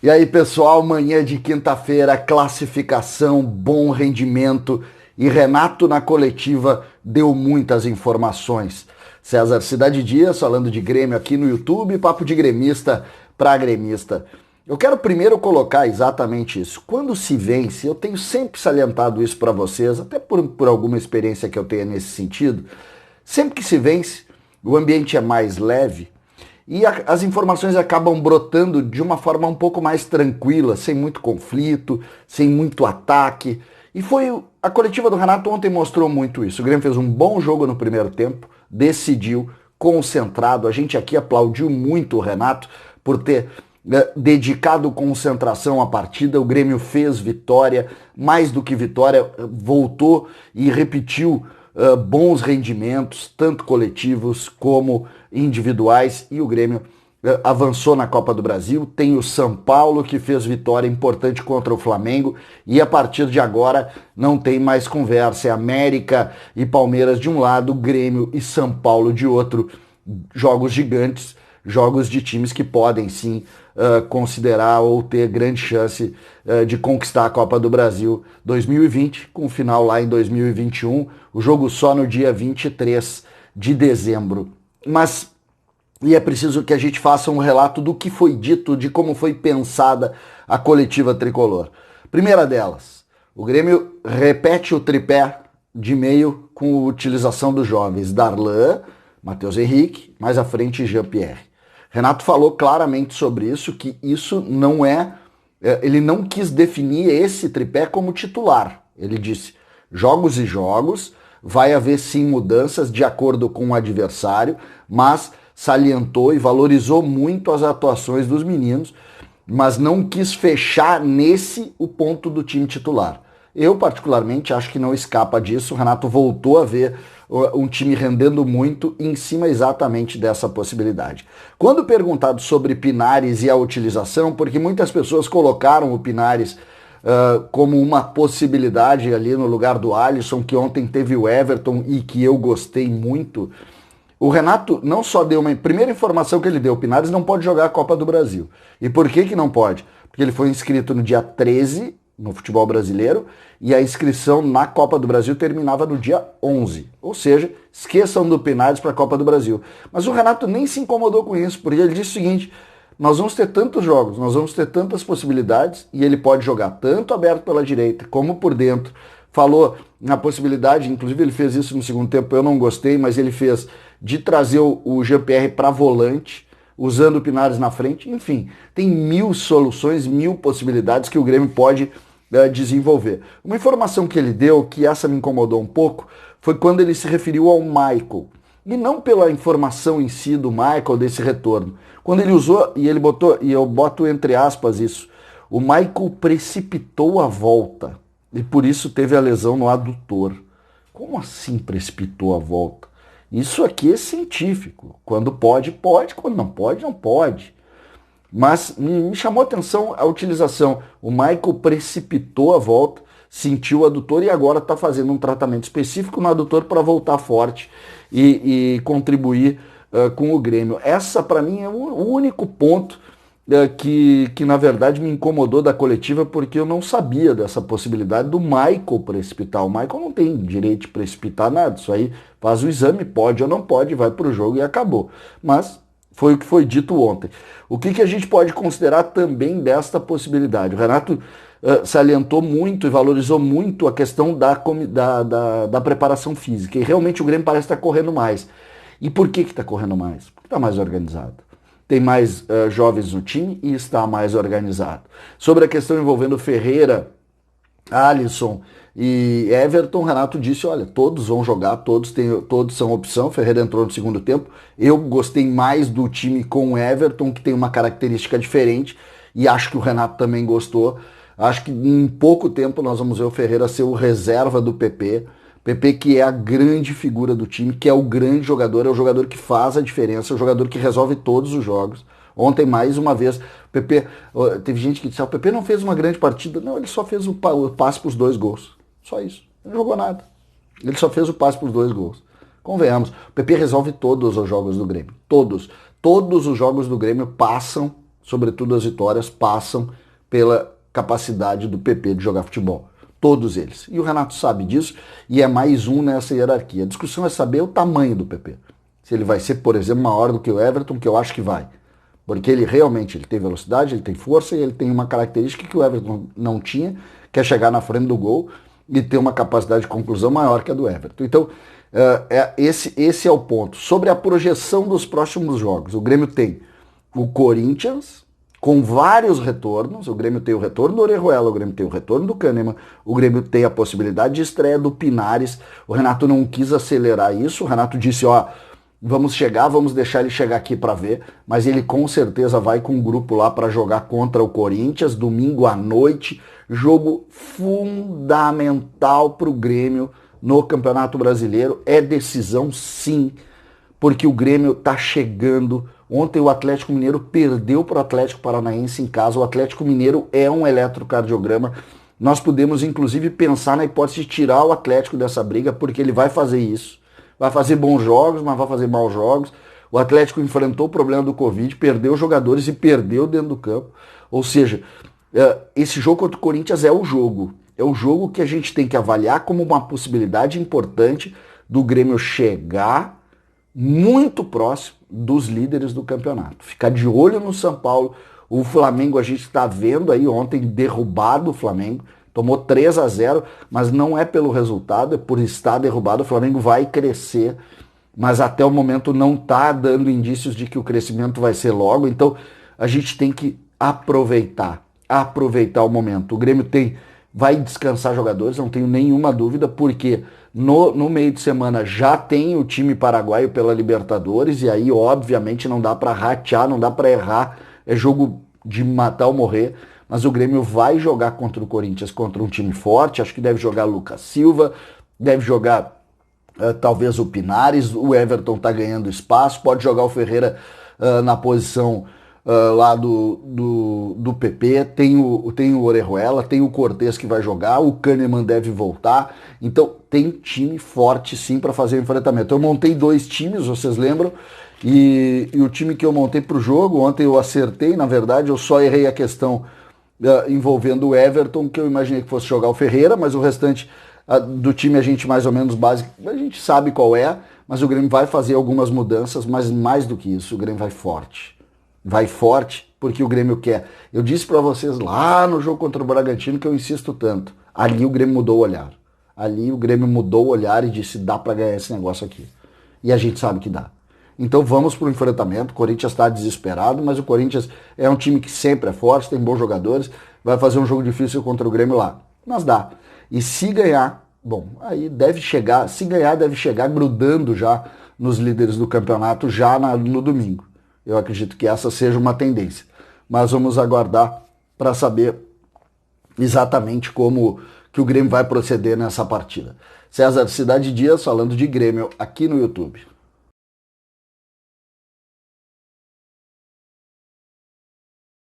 E aí, pessoal, manhã de quinta-feira, classificação, bom rendimento e Renato na coletiva deu muitas informações. César Cidade Dias falando de Grêmio aqui no YouTube, papo de gremista para gremista. Eu quero primeiro colocar exatamente isso. Quando se vence, eu tenho sempre salientado isso para vocês, até por alguma experiência que eu tenha nesse sentido, sempre que se vence, o ambiente é mais leve, e as informações acabam brotando de uma forma um pouco mais tranquila, sem muito conflito, sem muito ataque. E a coletiva do Renato ontem mostrou muito isso. O Grêmio fez um bom jogo no primeiro tempo, decidiu, concentrado. A gente aqui aplaudiu muito o Renato por ter dedicado concentração à partida. O Grêmio fez vitória, mais do que vitória, voltou e repetiu bons rendimentos, tanto coletivos como individuais, e o Grêmio avançou na Copa do Brasil. Tem o São Paulo, que fez vitória importante contra o Flamengo, e a partir de agora não tem mais conversa. É América e Palmeiras de um lado, Grêmio e São Paulo de outro. Jogos gigantes, jogos de times que podem sim considerar ou ter grande chance de conquistar a Copa do Brasil 2020, com final lá em 2021, o jogo só no dia 23 de dezembro. E é preciso que a gente faça um relato do que foi dito, de como foi pensada a coletiva tricolor. Primeira delas, o Grêmio repete o tripé de meio com a utilização dos jovens Darlan, Matheus Henrique, mais à frente Jean-Pierre. Renato falou claramente sobre isso, que isso não ele não quis definir esse tripé como titular. Ele disse, jogos e jogos, vai haver sim mudanças de acordo com o adversário, mas salientou e valorizou muito as atuações dos meninos, mas não quis fechar nesse o ponto do time titular. Eu, particularmente, acho que não escapa disso. O Renato voltou a ver um time rendendo muito em cima exatamente dessa possibilidade. Quando perguntado sobre Pinares e a utilização, porque muitas pessoas colocaram o Pinares como uma possibilidade ali no lugar do Alisson, que ontem teve o Everton e que eu gostei muito, o Renato não só deu uma primeira informação que ele deu, o Pinares não pode jogar a Copa do Brasil. E por que não pode? Porque ele foi inscrito no dia 13 no futebol brasileiro, e a inscrição na Copa do Brasil terminava no dia 11. Ou seja, esqueçam do Pinares para a Copa do Brasil. Mas o Renato nem se incomodou com isso, porque ele disse o seguinte, nós vamos ter tantos jogos, nós vamos ter tantas possibilidades, e ele pode jogar tanto aberto pela direita como por dentro. Falou na possibilidade, inclusive ele fez isso no segundo tempo, eu não gostei, mas ele fez de trazer o Jean-Pierre para volante, usando o Pinares na frente. Enfim, tem 1000 soluções, 1000 possibilidades que o Grêmio pode desenvolver. Uma informação que ele deu, que essa me incomodou um pouco, foi quando ele se referiu ao Michael. E não pela informação em si do Michael, desse retorno. Quando ele usou, e ele botou, e eu boto entre aspas isso, o Michael precipitou a volta. E por isso teve a lesão no adutor. Como assim precipitou a volta? Isso aqui é científico. Quando pode, pode. Quando não pode, não pode. Mas me chamou a atenção a utilização. O Michael precipitou a volta, sentiu o adutor e agora está fazendo um tratamento específico no adutor para voltar forte e contribuir com o Grêmio. Essa, para mim, é o único ponto que na verdade me incomodou da coletiva, porque eu não sabia dessa possibilidade do Michael precipitar. O Michael não tem direito de precipitar nada. Isso aí faz o exame, pode ou não pode, vai para o jogo e acabou. Mas foi o que foi dito ontem. O que a gente pode considerar também desta possibilidade? O Renato salientou muito e valorizou muito a questão da preparação física. E realmente o Grêmio parece estar correndo mais. E por que está correndo mais? Porque está mais organizado. Tem mais jovens no time e está mais organizado. Sobre a questão envolvendo Ferreira, Alisson e Everton, Renato disse, olha, todos vão jogar, todos são opção. Ferreira entrou no segundo tempo. Eu gostei mais do time com o Everton, que tem uma característica diferente, e acho que o Renato também gostou. Acho que em pouco tempo nós vamos ver o Ferreira ser o reserva do PP. PP, que é a grande figura do time, que é o grande jogador, é o jogador que faz a diferença, é o jogador que resolve todos os jogos. Ontem, mais uma vez, o PP, teve gente que disse, o PP não fez uma grande partida. Não, ele só fez o passe para os 2 gols. Só isso. Ele não jogou nada. Ele só fez o passe para os 2 gols. Convenhamos, o PP resolve todos os jogos do Grêmio. Todos. Todos os jogos do Grêmio passam sobretudo as vitórias, passam pela capacidade do PP de jogar futebol. Todos eles. E o Renato sabe disso e é mais um nessa hierarquia. A discussão é saber o tamanho do PP. Se ele vai ser, por exemplo, maior do que o Everton, que eu acho que vai. Porque ele realmente tem velocidade, ele tem força e ele tem uma característica que o Everton não tinha, que é chegar na frente do gol e ter uma capacidade de conclusão maior que a do Everton. Então, esse é o ponto. Sobre a projeção dos próximos jogos, o Grêmio tem o Corinthians com vários retornos. O Grêmio tem o retorno do Orejuela, o Grêmio tem o retorno do Kahneman, o Grêmio tem a possibilidade de estreia do Pinares. O Renato não quis acelerar isso, o Renato disse, vamos deixar ele chegar aqui para ver, mas ele com certeza vai com um grupo lá para jogar contra o Corinthians, domingo à noite, jogo fundamental para o Grêmio no Campeonato Brasileiro, é decisão sim, porque o Grêmio está chegando. Ontem o Atlético Mineiro perdeu para o Atlético Paranaense em casa, o Atlético Mineiro é um eletrocardiograma, nós podemos inclusive pensar na hipótese de tirar o Atlético dessa briga, porque ele vai fazer isso. Vai fazer bons jogos, mas vai fazer maus jogos. O Atlético enfrentou o problema do Covid, perdeu jogadores e perdeu dentro do campo. Ou seja, esse jogo contra o Corinthians é o jogo. É o jogo que a gente tem que avaliar como uma possibilidade importante do Grêmio chegar muito próximo dos líderes do campeonato. Ficar de olho no São Paulo. O Flamengo, a gente está vendo aí ontem derrubado o Flamengo. Tomou 3-0, mas não é pelo resultado, é por estar derrubado. O Flamengo vai crescer, mas até o momento não está dando indícios de que o crescimento vai ser logo. Então a gente tem que aproveitar o momento. O Grêmio vai descansar jogadores, não tenho nenhuma dúvida, porque no meio de semana já tem o time paraguaio pela Libertadores, e aí obviamente não dá para ratear, não dá para errar, é jogo de matar ou morrer. Mas o Grêmio vai jogar contra o Corinthians, contra um time forte, acho que deve jogar Lucas Silva, deve jogar talvez o Pinares, o Everton está ganhando espaço, pode jogar o Ferreira na posição lá do PP, tem o Orejuela, tem o Cortez que vai jogar, o Kahneman deve voltar, então tem time forte sim para fazer o enfrentamento. Eu montei 2 times, vocês lembram? E o time que eu montei para o jogo, ontem eu acertei, na verdade, eu só errei a questão envolvendo o Everton, que eu imaginei que fosse jogar o Ferreira, mas o restante do time a gente mais ou menos básico, a gente sabe qual é, mas o Grêmio vai fazer algumas mudanças, mas mais do que isso, o Grêmio vai forte. Vai forte porque o Grêmio quer. Eu disse para vocês lá no jogo contra o Bragantino que eu insisto tanto. Ali o Grêmio mudou o olhar. Ali o Grêmio mudou o olhar e disse, dá para ganhar esse negócio aqui. E a gente sabe que dá. Então vamos para o enfrentamento. O Corinthians está desesperado, mas o Corinthians é um time que sempre é forte, tem bons jogadores, vai fazer um jogo difícil contra o Grêmio lá. Mas dá. E se ganhar, bom, aí deve chegar, se ganhar deve chegar grudando já nos líderes do campeonato já no domingo. Eu acredito que essa seja uma tendência. Mas vamos aguardar para saber exatamente como que o Grêmio vai proceder nessa partida. César Cidade Dias falando de Grêmio aqui no YouTube.